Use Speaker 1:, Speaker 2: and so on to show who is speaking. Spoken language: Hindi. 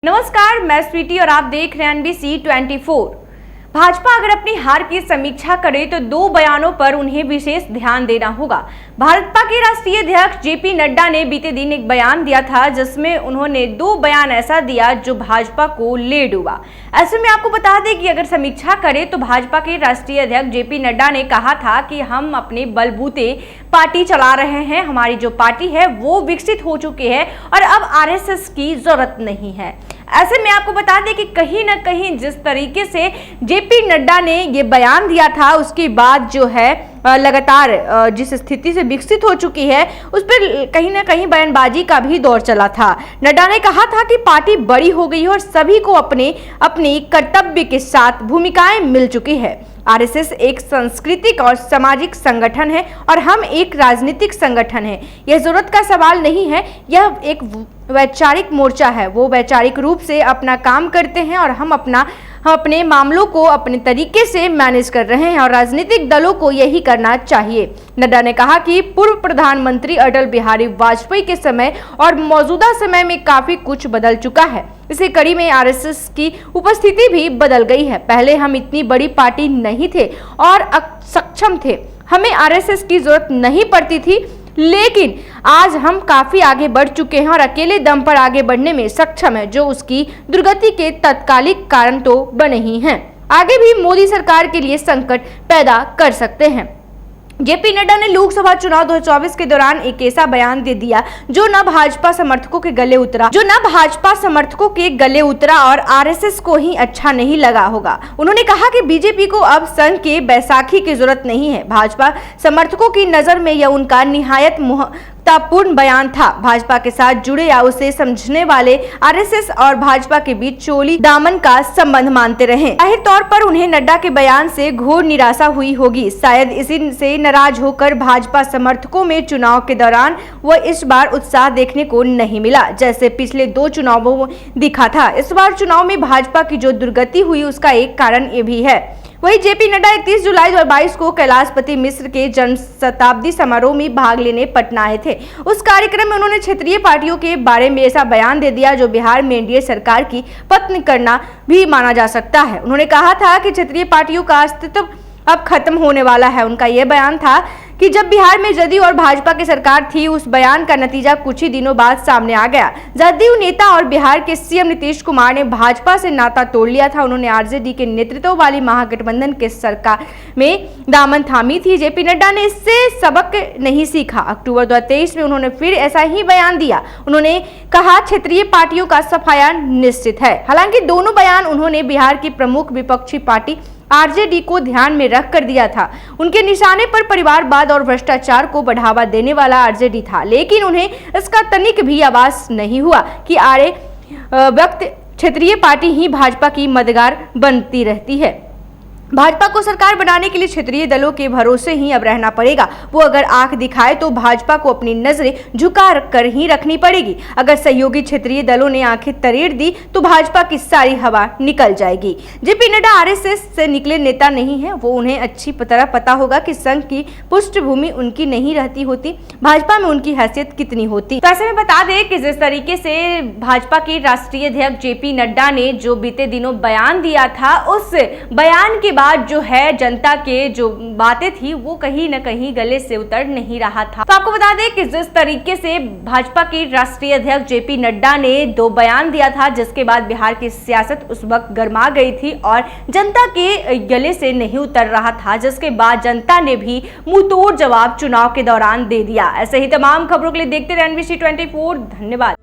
Speaker 1: नमस्कार, मैं स्वीटी और आप देख रहे हैं एनबीसी 24। भाजपा अगर अपनी हार की समीक्षा करे तो दो बयानों पर उन्हें विशेष ध्यान देना होगा। भाजपा के राष्ट्रीय अध्यक्ष जेपी नड्डा ने बीते दिन एक बयान दिया था जिसमें उन्होंने दो बयान ऐसा दिया जो भाजपा को ले डूबा। ऐसे में आपको बता दें कि अगर समीक्षा करें तो भाजपा के राष्ट्रीय अध्यक्ष जेपी नड्डा ने कहा था कि हम अपने बलबूते पार्टी चला रहे हैं, हमारी जो पार्टी है वो विकसित हो चुकी है और अब आरएसएस की जरूरत नहीं है। ऐसे में आपको बता दें कि कहीं ना कहीं जिस तरीके से जेपी नड्डा ने ये बयान दिया था उसके बाद जो है लगातार जिस स्थिति से विकसित हो चुकी है उस पर कहीं ना कहीं बयानबाजी का भी दौर चला था। नड्डा ने कहा था कि पार्टी बड़ी हो गई है और सभी को अपने कर्तव्य के साथ भूमिकाएं मिल चुकी है। आरएसएस एक सांस्कृतिक और सामाजिक संगठन है और हम एक राजनीतिक संगठन है। यह जरूरत का सवाल नहीं है, यह एक वैचारिक मोर्चा है। वो वैचारिक रूप से अपना काम करते हैं और हम अपने मामलों को अपने तरीके से मैनेज कर रहे हैं और राजनीतिक दलों को यही करना चाहिए। नड्डा ने कहा कि पूर्व प्रधानमंत्री अटल बिहारी वाजपेयी के समय और मौजूदा समय में काफी कुछ बदल चुका है। इसी कड़ी में आरएसएस की उपस्थिति भी बदल गई है। पहले हम इतनी बड़ी पार्टी नहीं थे और सक्षम थे, हमें आरएसएस की जरूरत नहीं पड़ती थी, लेकिन आज हम काफी आगे बढ़ चुके हैं और अकेले दम पर आगे बढ़ने में सक्षम है, जो उसकी दुर्गति के तत्कालिक कारण तो बने ही हैं, आगे भी मोदी सरकार के लिए संकट पैदा कर सकते हैं। जेपी नड्डा ने लोकसभा चुनाव 2024 के दौरान एक ऐसा बयान दे दिया जो न भाजपा समर्थकों के गले उतरा और आरएसएस को ही अच्छा नहीं लगा होगा। उन्होंने कहा कि बीजेपी को अब संघ के बैसाखी की जरूरत नहीं है। भाजपा समर्थकों की नजर में यह उनका निहायत महत्वपूर्ण बयान था। भाजपा के साथ जुड़े या उसे समझने वाले आरएसएस और भाजपा के बीच चोली दामन का संबंध मानते रहे। जाहिर तौर पर उन्हें नड्डा के बयान से घोर निराशा हुई होगी। शायद इसी से नाराज होकर भाजपा समर्थकों में चुनाव के दौरान वह इस बार उत्साह देखने को नहीं मिला जैसे पिछले दो चुनावों में दिखा था। इस बार चुनाव में भाजपा की जो दुर्गति हुई उसका एक कारण ये भी है। वही जेपी नड्डा 31 जुलाई 2022 को कैलाशपति मिश्र के जन्म शताब्दी समारोह में भाग लेने पटना आए थे। उस कार्यक्रम में उन्होंने क्षेत्रीय पार्टियों के बारे में ऐसा बयान दे दिया जो बिहार में एनडीए सरकार की पतन करना भी माना जा सकता है। उन्होंने कहा था कि क्षेत्रीय पार्टियों का अस्तित्व अब खत्म होने वाला है। उनका यह बयान था कि जब बिहार में जदयू और भाजपा की सरकार थी, उस बयान का नतीजा कुछ ही दिनों बाद सामने आ गया। जदयू नेता और बिहार के सीएम नीतीश कुमार ने भाजपा से नाता तोड़ लिया था। उन्होंने आरजेडी के नेतृत्व वाली महागठबंधन के सरकार में दामन थामी थी। जेपी नड्डा ने इससे सबक नहीं सीखा। अक्टूबर 2023 में उन्होंने फिर ऐसा ही बयान दिया। उन्होंने कहा क्षेत्रीय पार्टियों का सफाया निश्चित है। हालांकि दोनों बयान उन्होंने बिहार की प्रमुख विपक्षी पार्टी आरजेडी को ध्यान में रख कर दिया था। उनके निशाने पर परिवारवाद और भ्रष्टाचार को बढ़ावा देने वाला आरजेडी था, लेकिन उन्हें इसका तनिक भी आभास नहीं हुआ कि आरे वक्त क्षेत्रीय पार्टी ही भाजपा की मददगार बनती रहती है। भाजपा को सरकार बनाने के लिए क्षेत्रीय दलों के भरोसे ही अब रहना पड़ेगा। वो अगर आंख दिखाए तो भाजपा को अपनी नजरें झुका कर ही रखनी पड़ेगी। अगर सहयोगी क्षेत्रीय दलों ने आंखें तरेड़ दी तो भाजपा की सारी हवा निकल जाएगी। जेपी नड्डा आरएसएस से निकले नेता नहीं है। वो उन्हें अच्छी तरह पता होगा कि संघ की पृष्ठभूमि उनकी नहीं रहती होती, भाजपा में उनकी हैसियत कितनी होती। तो ऐसे में बता दें कि जिस तरीके से भाजपा के राष्ट्रीय अध्यक्ष जेपी नड्डा ने जो बीते दिनों बयान दिया था, उस बयान के बाद जो है जनता के जो बातें थी वो कहीं न कहीं गले से उतर नहीं रहा था। तो आपको बता दें कि जिस तरीके से भाजपा के राष्ट्रीय अध्यक्ष जेपी नड्डा ने दो बयान दिया था जिसके बाद बिहार की सियासत उस वक्त गर्मा गई थी और जनता के गले से नहीं उतर रहा था, जिसके बाद जनता ने भी मुंहतोड़ जवाब चुनाव के दौरान दे दिया। ऐसे ही तमाम खबरों के लिए देखते रहे एनबीसी 24। धन्यवाद।